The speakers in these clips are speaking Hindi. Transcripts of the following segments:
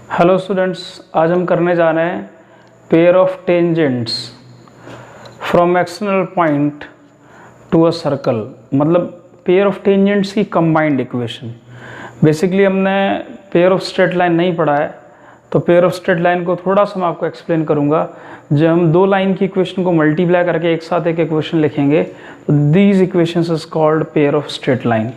हेलो स्टूडेंट्स, आज हम करने जा रहे हैं pair of tangents from external point to a circle, मतलब पेयर ऑफ टेंजेंट्स की कंबाइंड इक्वेशन। बेसिकली हमने पेयर ऑफ स्ट्रेट लाइन नहीं पढ़ा है, तो पेयर ऑफ स्ट्रेट लाइन को थोड़ा सा मैं आपको एक्सप्लेन करूंगा। जब हम दो लाइन की इक्वेशन को मल्टीप्लाई करके एक साथ एक इक्वेशन लिखेंगे तो these equations is called pair of straight line.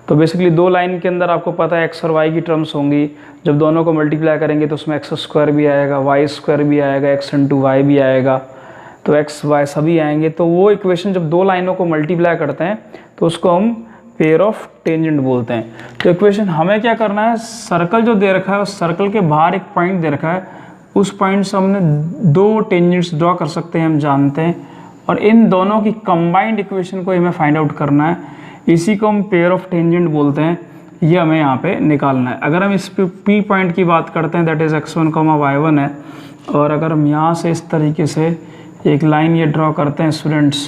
तो बेसिकली दो लाइन के अंदर आपको पता है एक्स और वाई की टर्म्स होंगी। जब दोनों को मल्टीप्लाई करेंगे तो उसमें एक्स स्क्वायर भी आएगा, वाई स्क्वायर भी आएगा, एक्स इंटू वाई भी आएगा, तो एक्स वाई सभी आएंगे। तो वो इक्वेशन जब दो लाइनों को मल्टीप्लाई करते हैं तो उसको हम पेयर ऑफ टेंजेंट बोलते हैं। तो इक्वेशन हमें क्या करना है, सर्कल जो दे रखा है उस सर्कल के बाहर एक पॉइंट दे रखा है, उस पॉइंट से हमने दो टेंजेंट्स ड्रॉ कर सकते हैं, हम जानते हैं, और इन दोनों की कंबाइंड इक्वेशन को हमें फाइंड आउट करना है। इसी को हम पेयर ऑफ टेंजेंट बोलते हैं। ये हमें यहाँ पे निकालना है। अगर हम इस पी पॉइंट की बात करते हैं, दैट इज़ x1, y1 है, और अगर हम यहाँ से इस तरीके से एक लाइन ये ड्रॉ करते हैं स्टूडेंट्स,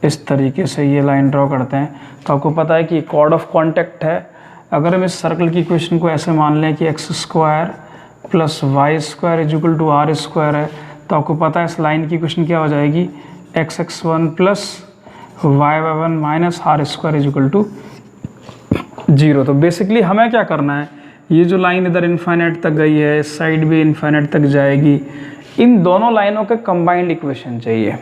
इस तरीके से ये लाइन ड्रॉ करते हैं, तो आपको पता है कि कॉर्ड ऑफ कॉन्टैक्ट है। अगर हम इस सर्कल की इक्वेशन को ऐसे मान लें कि x square plus y square is equal to r square है, तो आपको पता है इस लाइन की इक्वेशन क्या हो जाएगी, x1 plus y1 minus r square is equal to 0। तो बेसिकली हमें क्या करना है, ये जो लाइन इधर इनफाइनाइट तक गई है, इस साइड भी इनफाइनाइट तक जाएगी, इन दोनों लाइनों के कंबाइंड इक्वेशन चाहिए।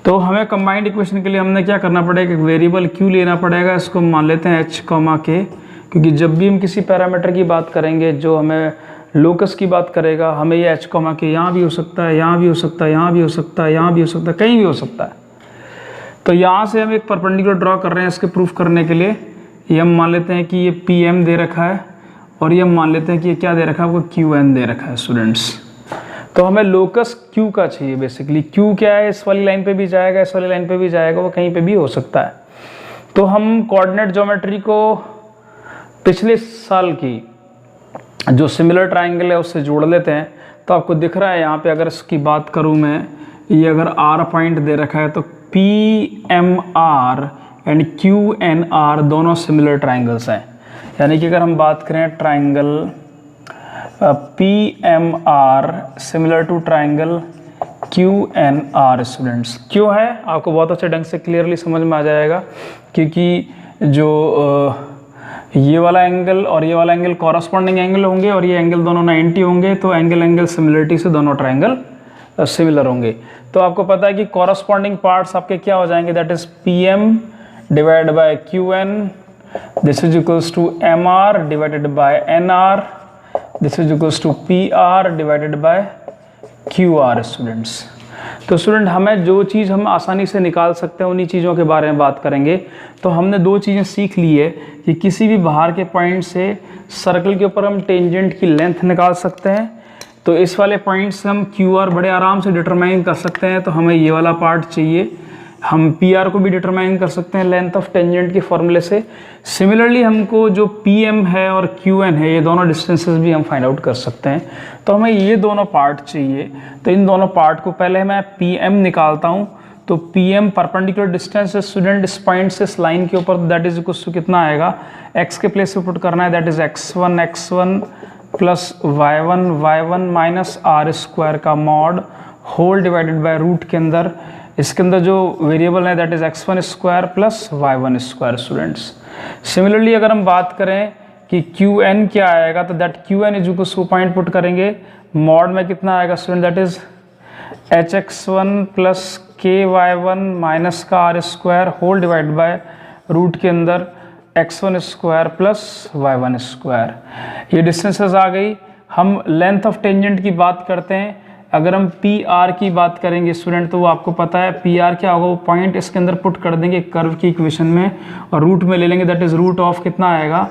तो हमें कंबाइंड इक्वेशन के लिए हमने क्या करना पड़ेगा, एक वेरिएबल q लेना पड़ेगा। इसको हम मान लेते हैं h, k, क्योंकि जब भी हम किसी पैरामीटर की बात करेंगे जो हमें लोकस की बात करेगा, हमें ये h, k यहाँ भी हो सकता है, यहाँ भी हो सकता है, यहाँ भी हो सकता है, यहाँ भी हो सकता है, कहीं भी हो सकता है। तो यहाँ से हम एक परपेंडिकुलर ड्रॉ कर रहे हैं इसके प्रूफ करने के लिए। ये हम मान लेते हैं कि ये PM दे रखा है, और ये हम मान लेते हैं कि ये क्या दे रखा है, वो QN दे रखा है स्टूडेंट्स। तो हमें लोकस Q का चाहिए। बेसिकली Q क्या है, इस वाली लाइन पे भी जाएगा, इस वाली लाइन पे भी जाएगा, वो कहीं पे भी हो सकता है। तो हम कोऑर्डिनेट ज्योमेट्री को पिछले साल की जो सिमिलर ट्राइंगल है उससे जोड़ लेते हैं। तो आपको दिख रहा है यहाँ पे, अगर इसकी बात करूँ मैं, ये अगर R पॉइंट दे रखा है तो PMR एंड QNR दोनों सिमिलर ट्राइंगल्स हैं। यानी कि अगर हम बात करें triangle PMR similar to triangle QNR students, क्यों है आपको बहुत अच्छे ढंग से क्लियरली समझ में आ जाएगा, क्योंकि जो ये वाला एंगल और ये वाला एंगल कॉरस्पॉन्डिंग एंगल होंगे, और ये एंगल दोनों 90 होंगे, तो एंगल सिमिलरिटी से दोनों ट्राइंगल सिमिलर होंगे। तो आपको पता है कि कॉरस्पॉन्डिंग पार्ट्स आपके क्या हो जाएंगे, that is PM divide by QN, this is equals to MR divided by NR, this is equals to PR divided by QR students. तो स्टूडेंट हमें जो चीज़ हम आसानी से निकाल सकते हैं उन्हीं चीज़ों के बारे में बात करेंगे। तो हमने दो चीज़ें सीख ली है कि किसी भी बाहर के पॉइंट से सर्कल के ऊपर हम टेंजेंट की लेंथ निकाल सकते हैं। तो इस वाले पॉइंट से हम QR बड़े आराम से डिटरमाइन कर सकते हैं, तो हमें ये वाला पार्ट चाहिए। हम PR को भी डिटरमाइन कर सकते हैं लेंथ ऑफ टेंजेंट के फॉर्मूले से। सिमिलरली हमको जो PM है और QN है, ये दोनों डिस्टेंसेस भी हम फाइंड आउट कर सकते हैं। तो हमें ये दोनों पार्ट चाहिए। तो इन दोनों पार्ट को पहले मैं PM निकालता हूँ। तो PM परपेंडिकुलर डिस्टेंस स्टूडेंट इस पॉइंट से इस लाइन के ऊपर, दैट इज इक्वल टू कितना आएगा, x के प्लेस पे पुट करना है, that is x1 plus y1 minus r square का mod whole divided by root के अंदर, इसके अंदर जो वेरिएबल है that is x1 square plus y1 square students. Similarly अगर हम बात करें कि QN क्या आएगा, तो that QN is equal to point put करेंगे, मॉड में कितना आएगा student, that is hx1 plus ky1 minus का r square whole divide by root के अंदर x1 square plus y1 square. ये डिस्टेंसेस आ गई। हम लेंथ ऑफ टेंजेंट की बात करते हैं। अगर हम PR की बात करेंगे स्टूडेंट, तो वो आपको पता है PR क्या होगा, वो पॉइंट इसके अंदर पुट कर देंगे कर्व की इक्वेशन में, और रूट में ले लेंगे, दैट इज रूट ऑफ कितना आएगा,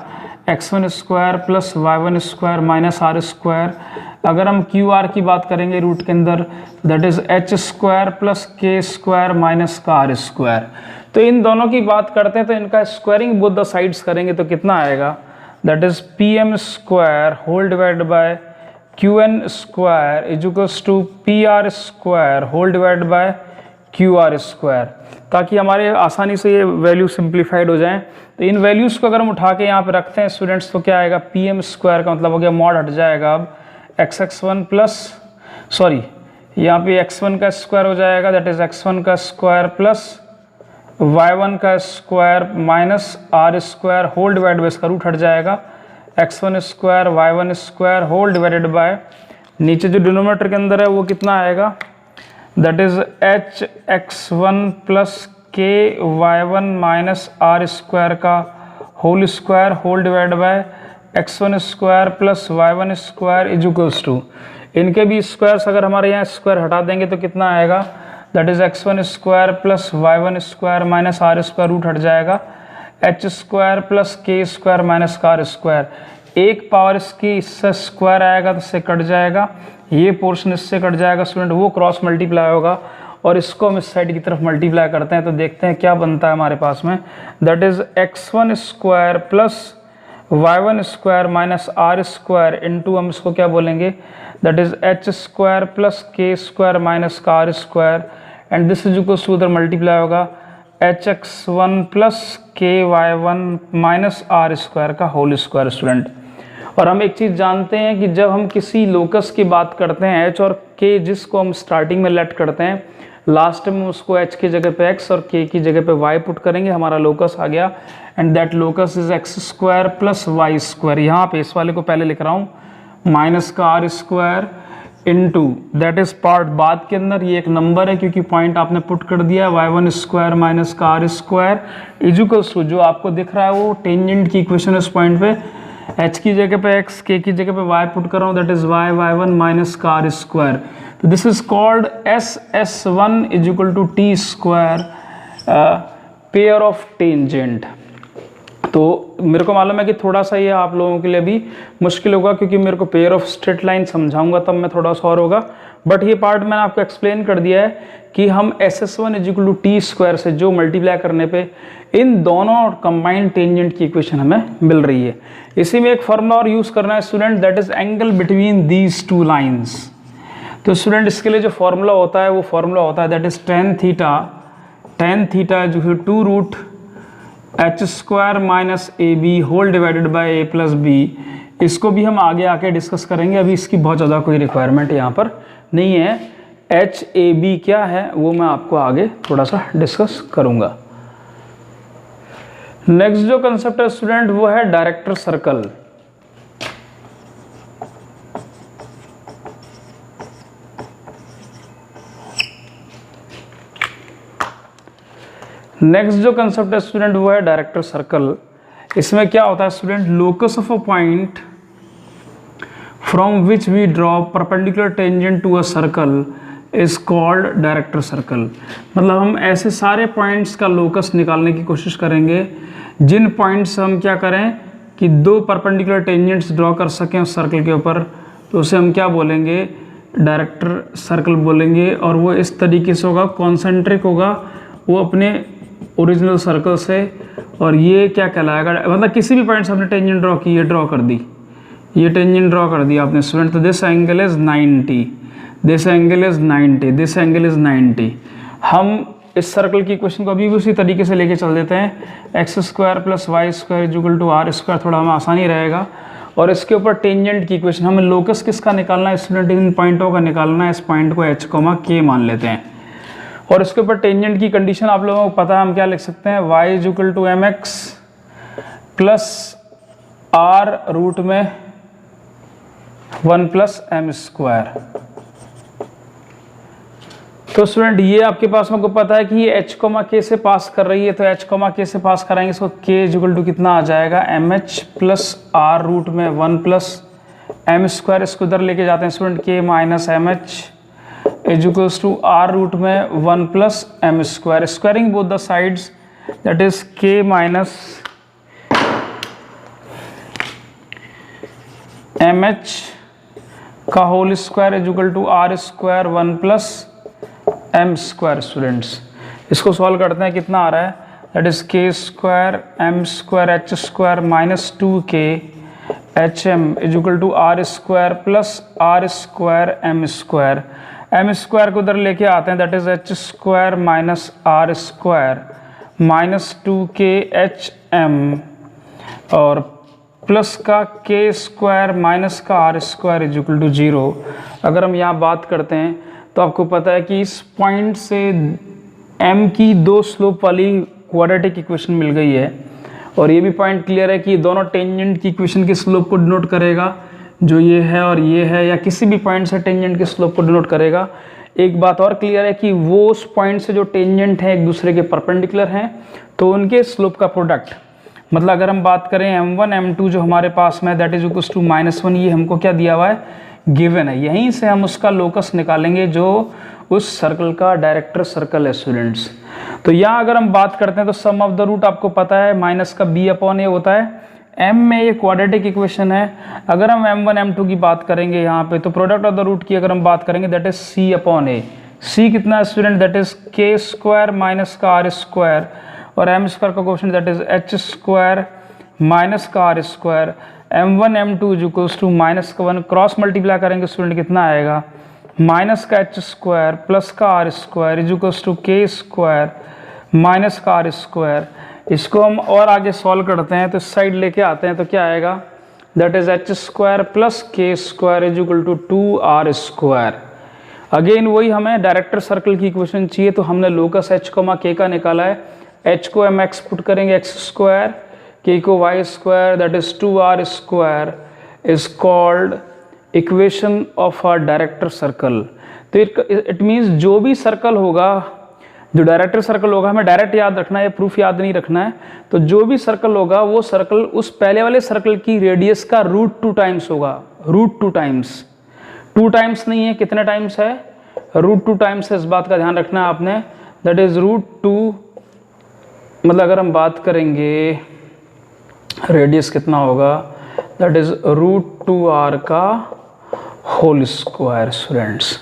x1 square plus y1 square minus r square. अगर हम QR की बात करेंगे रूट के अंदर, that is h square plus k square minus का आर स्क्वायर। तो इन दोनों की बात करते हैं, तो इनका स्क्वायरिंग बोथ द साइड्स करेंगे तो कितना आएगा, that is PM square whole divide by QN square is equals to PR square whole divide by Q R square, ताकि हमारे आसानी से ये वैल्यू सिंप्लीफाइड हो जाएं। तो इन वैल्यूज़ को अगर हम उठा के यहाँ पे रखते हैं स्टूडेंट्स, तो क्या आएगा, पी एम स्क्वायर का मतलब हो गया मॉड हट जाएगा अब x1 प्लस, सॉरी यहाँ पे x1 का स्क्वायर हो जाएगा, दैट इज x1 का स्क्वायर प्लस y1 का square minus r square whole divide by इसका रूट हट जाएगा, x1 square y1 square whole divided by नीचे जो डिनोमिनेटर के अंदर है वो कितना आएगा, that is H x1 plus k y1 minus r square का whole square whole divide by x1 square plus y1 square is equals to, इनके भी स्क्वायर्स अगर हमारे यहाँ स्क्वायर हटा देंगे तो कितना आएगा, that is x1 square plus y1 square minus r square root हट जाएगा, h square plus k square minus का आर स्क्वायर, एक पावर इसकी इससे स्क्वायर आएगा तो इससे कट जाएगा, ये पोर्शन इससे कट जाएगा स्टूडेंट, वो क्रॉस मल्टीप्लाई होगा और इसको हम इस साइड की तरफ मल्टीप्लाई करते हैं तो देखते हैं क्या बनता है हमारे पास में, that is x1 square plus y1 square minus r square into हम इसको क्या बोलेंगे, that is h square plus k square minus का r square and this is equals to उधर मल्टीप्लाई होगा hx1 plus k y1 minus r square का होल स्क्वायर स्टूडेंट। और हम एक चीज़ जानते हैं कि जब हम किसी लोकस की बात करते हैं h और k जिसको हम स्टार्टिंग में लेट करते हैं, लास्ट में उसको h की जगह पे x और k की जगह पे y पुट करेंगे, हमारा लोकस आ गया and that locus is x square plus y square, यहाँ पे इस वाले को पहले लिख रहा हूँ माइनस का r square into that is part बाद के अंदर, ये एक नंबर है क्योंकि पॉइंट आपने पुट कर दिया है, y1 स्क्वायर माइनस का आर स्क्वायर इक्वल्स टू जो आपको दिख रहा है वो टेंजेंट की इक्वेशन इस पॉइंट पे, h की जगह पे x, k की जगह पे y पुट कर रहा हूँ, दैट इज y1 माइनस का आर स्क्वायर, तो this is called SS1 is equal to T square pair of tangent. तो मेरे को मालूम है कि थोड़ा सा ये आप लोगों के लिए भी मुश्किल होगा क्योंकि मेरे को पेयर ऑफ स्ट्रेट लाइन समझाऊंगा तब मैं थोड़ा सा और होगा, बट ये पार्ट मैंने आपको एक्सप्लेन कर दिया है कि हम SS1 is equal to T square से जो मल्टीप्लाई करने पे इन दोनों कंबाइंड टेंजेंट की इक्वेशन हमें मिल रही है। इसी में एक फॉर्मूला और यूज़ करना है student, that is angle between these two lines. तो स्टूडेंट इसके लिए जो फॉर्मूला होता है वो फॉर्मूला होता है दैट इज टेन थीटा जो है two root h square minus a b whole divided by a plus b. इसको भी हम आगे आके डिस्कस करेंगे, अभी इसकी बहुत ज़्यादा कोई रिक्वायरमेंट यहाँ पर नहीं है। एच ए बी क्या है वो मैं आपको आगे थोड़ा सा डिस्कस करूँगा। नेक्स्ट जो कंसेप्ट है स्टूडेंट वो है डायरेक्टर सर्कल। नेक्स्ट जो कंसेप्ट है स्टूडेंट वो है डायरेक्टर सर्कल। इसमें क्या होता है student, locus of a point from which we draw perpendicular tangent to a circle is called director circle. मतलब हम ऐसे सारे पॉइंट्स का लोकस निकालने की कोशिश करेंगे जिन पॉइंट्स हम क्या करें कि दो परपेंडिकुलर टेंजेंट्स ड्रॉ कर सकें उस सर्कल के ऊपर, तो उसे हम क्या बोलेंगे, डायरेक्टर सर्कल बोलेंगे। और वो इस तरीके से होगा, कॉन्सेंट्रिक होगा वो अपने ओरिजिनल सर्कल से। और ये क्या कहलाएगा, मतलब किसी भी पॉइंट से आपने टेंजेंट ड्रॉ की, ये ड्रॉ कर दी, ये टेंजेंट ड्रॉ कर दिया आपने स्टूडेंट, तो this angle is 90, this angle is 90, this angle is 90। हम इस सर्कल की इक्वेशन को अभी भी उसी तरीके से लेके चल देते हैं, x square plus y square is equal to r square, थोड़ा हमें आसानी रहेगा। और इसके ऊपर टेंजेंट की इक्वेशन, हमें लोकस किसका निकालना है स्टूडेंट, इन पॉइंटों का निकालना है। इस पॉइंट को एच कोमा के मान लेते हैं और इसके ऊपर टेंजेंट की कंडीशन आप लोगों को पता है, हम क्या लिख सकते हैं, y is equal to m x plus r root में 1 प्लस एम स्क्वायर। तो स्टूडेंट ये आपके पास में को पता है कि ये h कोमा के से पास कर रही है, तो h कोमा के से पास कराएंगे इसको, k इज इक्वल टू कितना आ जाएगा, m h plus r root में 1 प्लस एम स्क्वायर। इसको उधर लेके जाते हैं student, k minus m h is equals to r root में 1 plus m square, squaring both the sides that is k minus m h का whole square is equal to r square 1 plus m square. Students इसको सॉल्व करते हैं, कितना आ रहा है, that is k square m square h square minus 2k h m is equal to r square plus r square m square. M square को उधर लेके आते हैं, that is h square minus r square minus 2khm और प्लस का के स्क्वायर माइनस का r square is equal to 0। अगर हम यहाँ बात करते हैं तो आपको पता है कि इस पॉइंट से m की 2 स्लोप वाली क्वाड्रेटिक इक्वेशन मिल गई है और ये भी पॉइंट क्लियर है कि दोनों टेंजेंट की इक्वेशन के स्लोप को डिनोट करेगा, जो ये है और ये है, या किसी भी पॉइंट से टेंजेंट के स्लोप को डिनोट करेगा। एक बात और क्लियर है कि वो उस पॉइंट से जो टेंजेंट है एक दूसरे के परपेंडिकुलर हैं तो उनके स्लोप का प्रोडक्ट, मतलब अगर हम बात करें m1 m2 जो हमारे पास में दैट इज इक्वल्स टू -1, ये हमको क्या दिया हुआ है, गिवन है। यहीं से हम उसका लोकस निकालेंगे जो उस सर्कल का डायरेक्टर सर्कल है स्टूडेंट्स। तो यहाँ अगर हम बात करते हैं तो सम ऑफ द रूट आपको पता है माइनस का b/a होता है। m में ये क्वाड्रेटिक इक्वेशन है। अगर हम m1 m2 की बात करेंगे यहाँ पे तो प्रोडक्ट ऑफ द रूट की अगर हम बात करेंगे दैट इज c/a। c कितना है student, that is k square minus का आर स्क्वायर और m स्क्वायर का question that is h square minus का r square. m1 m2 is equals to -1 cross multiply करेंगे स्टूडेंट कितना आएगा, माइनस का एच स्क्वायर प्लस का r square is equals to k square minus का आर स्क्वायर। इसको हम और आगे सॉल्व करते हैं तो इस साइड लेके आते हैं तो क्या आएगा, that is h square plus k square is equal to 2r square. Again वही हमें डायरेक्टर सर्कल की इक्वेशन चाहिए तो हमने लोकस h k का निकाला है। h को हम x पुट करेंगे x स्क्वायर, k को y square, that is 2r square is called equation of a director circle. तो इट मीन्स जो भी सर्कल होगा, जो डायरेक्टर सर्कल होगा, हमें डायरेक्ट याद रखना है, प्रूफ याद नहीं रखना है। तो जो भी सर्कल होगा वो सर्कल उस पहले वाले सर्कल की रेडियस का √2 टाइम्स होगा। √2 टाइम्स, 2 टाइम्स नहीं है, कितने टाइम्स है, √2 टाइम्स है। इस बात का ध्यान रखना है आपने, दैट इज √2, मतलब अगर हम बात करेंगे रेडियस कितना होगा, दैट इज √2r का होल स्क्वायर स्टूडेंट्स।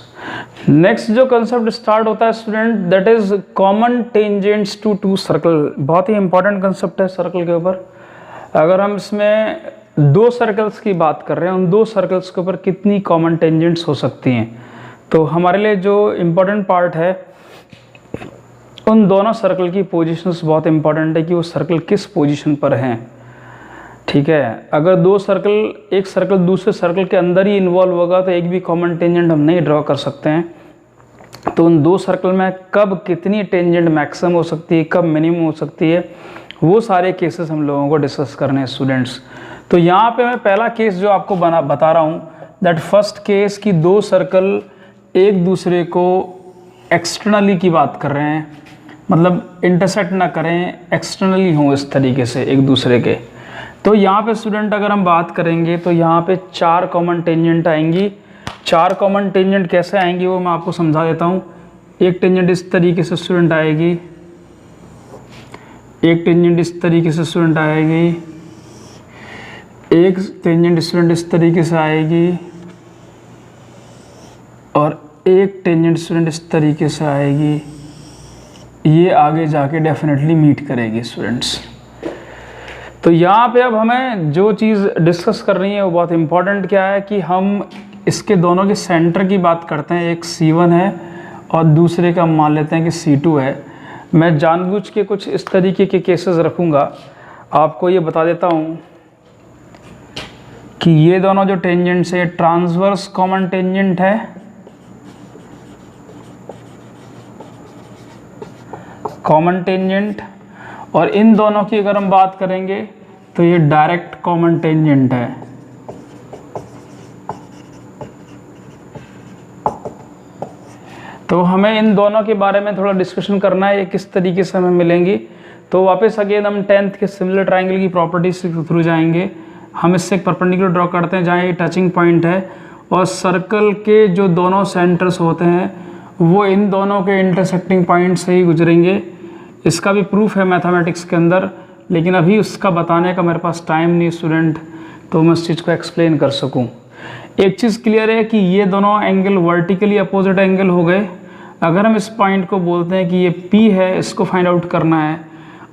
नेक्स्ट जो कंसेप्ट स्टार्ट होता है student that is common tangents to 2 circle. बहुत ही इंपॉर्टेंट कंसेप्ट है सर्कल के ऊपर। अगर हम इसमें 2 सर्कल्स की बात कर रहे हैं, उन 2 सर्कल्स के ऊपर कितनी कॉमन टेंजेंट्स हो सकती हैं, तो हमारे लिए जो इम्पोर्टेंट पार्ट है उन दोनों सर्कल की पोजीशंस बहुत इंपॉर्टेंट है कि वो सर्कल किस पोजीशन पर हैं। ठीक है, अगर 2 सर्कल, एक सर्कल दूसरे सर्कल के अंदर ही इन्वॉल्व होगा तो एक भी कॉमन टेंजेंट हम नहीं ड्रॉ कर सकते हैं। तो उन 2 सर्कल में कब कितनी टेंजेंट मैक्सिमम हो सकती है, कब मिनिमम हो सकती है, वो सारे केसेस हम लोगों को डिस्कस करने हैं स्टूडेंट्स। तो यहाँ पे मैं पहला केस जो आपको बता रहा हूँ दैट फर्स्ट केस कि 2 सर्कल एक दूसरे को एक्सटर्नली की बात कर रहे हैं, मतलब इंटरसेक्ट ना करें, एक्सटर्नली हों इस तरीके से एक दूसरे के। तो यहाँ पे स्टूडेंट अगर हम बात करेंगे तो यहाँ पे 4 कॉमन टेंजेंट आएंगी। 4 कॉमन टेंजेंट कैसे आएंगी वो मैं आपको समझा देता हूँ। एक टेंजेंट इस तरीके से स्टूडेंट आएगी, एक टेंजेंट इस तरीके से स्टूडेंट आएगी, एक टेंजेंट स्टूडेंट इस तरीके से आएगी और एक टेंजेंट स्टूडेंट इस तरीके से आएगी। ये आगे जाके डेफिनेटली मीट करेगी स्टूडेंट्स। तो यहाँ पे अब हमें जो चीज़ डिस्कस कर रही है वो बहुत इम्पॉर्टेंट क्या है कि हम इसके दोनों के सेंटर की बात करते हैं। एक C1 है और दूसरे का मान लेते हैं कि C2 है। मैं जानबूझ के कुछ इस तरीके के केसेस रखूँगा। आपको ये बता देता हूँ कि ये दोनों जो टेंजेंट्स है ट्रांसवर्स कॉमन टेंजेंट है, कॉमन टेंजेंट, और इन दोनों की अगर हम बात करेंगे तो ये डायरेक्ट कॉमन टेंजेंट है। तो हमें इन दोनों के बारे में थोड़ा डिस्कशन करना है, ये किस तरीके से हमें मिलेंगी। तो वापस अगेन हम 10th के सिमिलर ट्रायंगल की प्रॉपर्टीज के थ्रू जाएंगे। हम इससे एक परपेंडिकुलर ड्रॉ करते हैं जहाँ ये टचिंग पॉइंट है और सर्कल के जो दोनों सेंटर्स होते हैं वो इन दोनों के इंटरसेक्टिंग पॉइंट से ही गुजरेंगे। इसका भी प्रूफ है मैथमेटिक्स के अंदर, लेकिन अभी उसका बताने का मेरे पास टाइम नहीं स्टूडेंट, तो मैं उस चीज़ को एक्सप्लेन कर सकूं। एक चीज़ क्लियर है कि ये दोनों एंगल वर्टिकली अपोजिट एंगल हो गए। अगर हम इस पॉइंट को बोलते हैं कि ये P है, इसको फाइंड आउट करना है,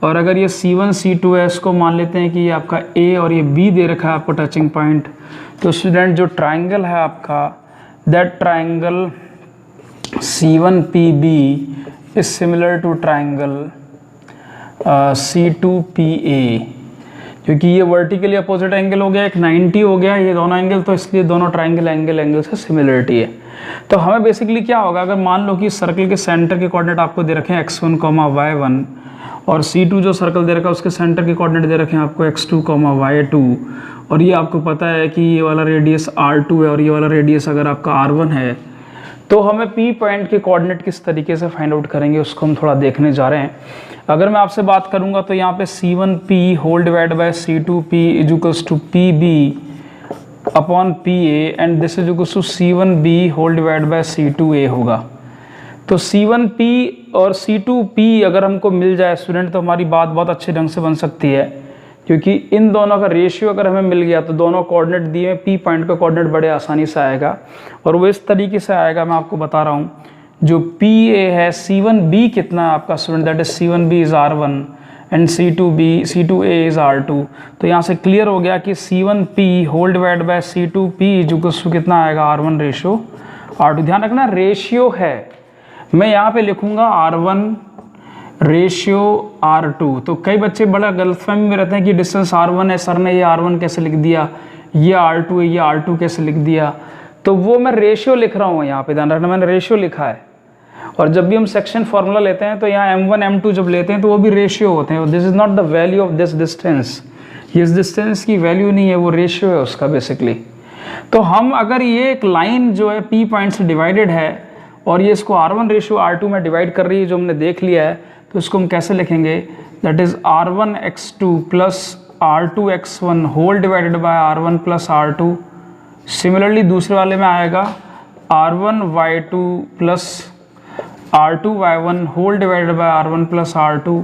और अगर ये C1 C2 है, इसको मान लेते हैं कि ये आपका A और ये B दे रखा है आपको टचिंग पॉइंट। तो स्टूडेंट जो ट्राइंगल है आपका, that triangle C1PB is similar to triangle C2PA, क्योंकि ये वर्टिकली अपोजिट एंगल हो गया, एक 90 हो गया ये दोनों एंगल, तो इसलिए दोनों ट्राइंगल एंगल से सिमिलरिटी है। तो हमें बेसिकली क्या होगा, अगर मान लो कि सर्कल के सेंटर के कोऑर्डिनेट आपको दे रखे हैं x1, y1, और C2 जो सर्कल दे रखा है उसके सेंटर के कोऑर्डिनेट दे रखे हैं आपको x2, y2, और ये आपको पता है कि ये वाला रेडियस R2 है और ये वाला रेडियस अगर आपका R1 है, तो हमें P पॉइंट के कोऑर्डिनेट किस तरीके से फाइंड आउट करेंगे उसको हम थोड़ा देखने जा रहे हैं। अगर मैं आपसे बात करूंगा तो यहाँ पे C1P whole divide by C2P is equals to PB upon PA and this is equals to C1B whole divide by C2A होगा। तो C1P और C2P अगर हमको मिल जाए स्टूडेंट तो हमारी बात बहुत अच्छे ढंग से बन सकती है, क्योंकि इन दोनों का रेशियो अगर हमें मिल गया तो दोनों कोऑर्डिनेट दिए P पॉइंट का कोऑर्डिनेट बड़े आसानी से आएगा, और वो इस तरीके से आएगा, मैं आपको बता रहा हूँ। जो PA है C1B कितना है आपका student, that is C1B is R1 and C2A is R2। तो यहाँ से क्लियर हो गया कि C1P whole divide by C2P is equals to कितना आएगा, R1 रेशियो R2। ध्यान रखना रेशियो है, मैं यहाँ पे लिखूंगा R1 रेशियो R2। तो कई बच्चे बड़ा गलतफहमी में रहते हैं कि डिस्टेंस R1 है, सर ने ये R1 कैसे लिख दिया, ये R2 है, ये R2 कैसे लिख दिया। तो वो मैं रेशियो लिख रहा हूँ यहाँ पे, ध्यान रखना मैंने रेशियो लिखा है। और जब भी हम सेक्शन फार्मूला लेते हैं तो यहाँ M1 M2 जब लेते हैं तो वो भी रेशियो होते हैं। This is not the value of this distance, ये इस डिस्टेंस की वैल्यू नहीं है, वो रेशियो है उसका बेसिकली। तो हम अगर ये एक लाइन जो है P पॉइंट से डिवाइडेड है और ये इसको R1 रेशियो R2 में डिवाइड कर रही है, जो हमने देख लिया है, तो इसको हम कैसे लिखेंगे, that is R1x2 plus R2x1 whole divided by R1 plus R2। Similarly दूसरे वाले में आएगा R1y2 plus R2y1 whole divided by R1 plus R2।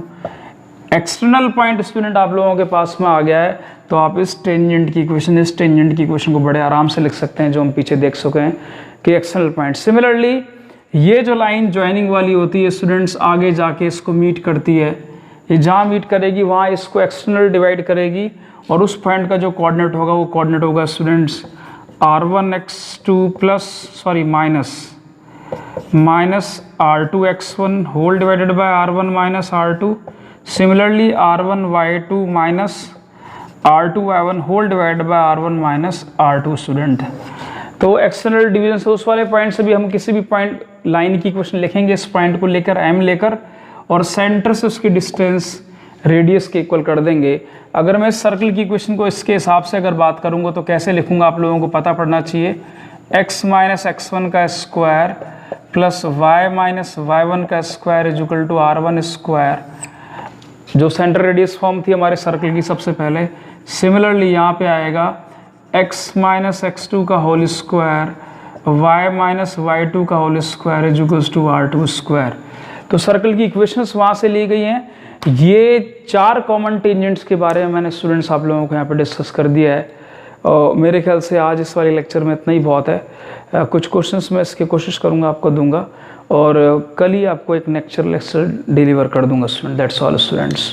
External point student आप लोगों के पास में आ गया है, तो आप इस टेंजेंट की इक्वेशन को बड़े आराम से लिख सकते हैं, जो हम पीछे देख चुके हैं कि एक्सटर्नल पॉइंट। सिमिलरली ये जो लाइन ज्वाइनिंग वाली होती है स्टूडेंट्स, आगे जाके इसको मीट करती है, ये जहाँ मीट करेगी वहाँ इसको एक्सटर्नल डिवाइड करेगी, और उस पॉइंट का जो कोऑर्डिनेट होगा वो कोऑर्डिनेट होगा students R1x2 minus R2x1 whole divided by R1 minus R2। Similarly R1y2 minus R2y1 whole divided by R1 minus R2 student. तो एक्सटर्नल डिवीजन से उस वाले पॉइंट से भी हम किसी भी पॉइंट लाइन की इक्वेशन लिखेंगे, इस पॉइंट को लेकर M लेकर, और सेंटर से उसकी डिस्टेंस रेडियस के इक्वल कर देंगे। अगर मैं इस सर्कल की इक्वेशन को इसके हिसाब से अगर बात करूंगा तो कैसे लिखूंगा आप लोगों को पता पड़ना चाहिए। x माइनस x1 का square plus y minus y1 का square is equal to R1 square, जो सेंटर रेडियस फॉर्म थी हमारे सर्कल की सबसे पहले। सिमिलरली यहाँ पे आएगा x माइनस x2 का whole square y minus y2 का whole square is equals to R2 square. तो सर्कल की इक्वेशंस वहाँ से ली गई हैं। ये 4 कॉमन टेंजेंट्स के बारे में मैंने स्टूडेंट्स आप लोगों को यहाँ पे डिस्कस कर दिया है। मेरे ख्याल से आज इस वाले लेक्चर में इतना ही बहुत है। कुछ क्वेश्चंस मैं इसकी कोशिश करूँगा आपको दूंगा, और कल ही आपको एक लेक्चर डिलीवर कर दूंगा स्टूडेंट। That's all students.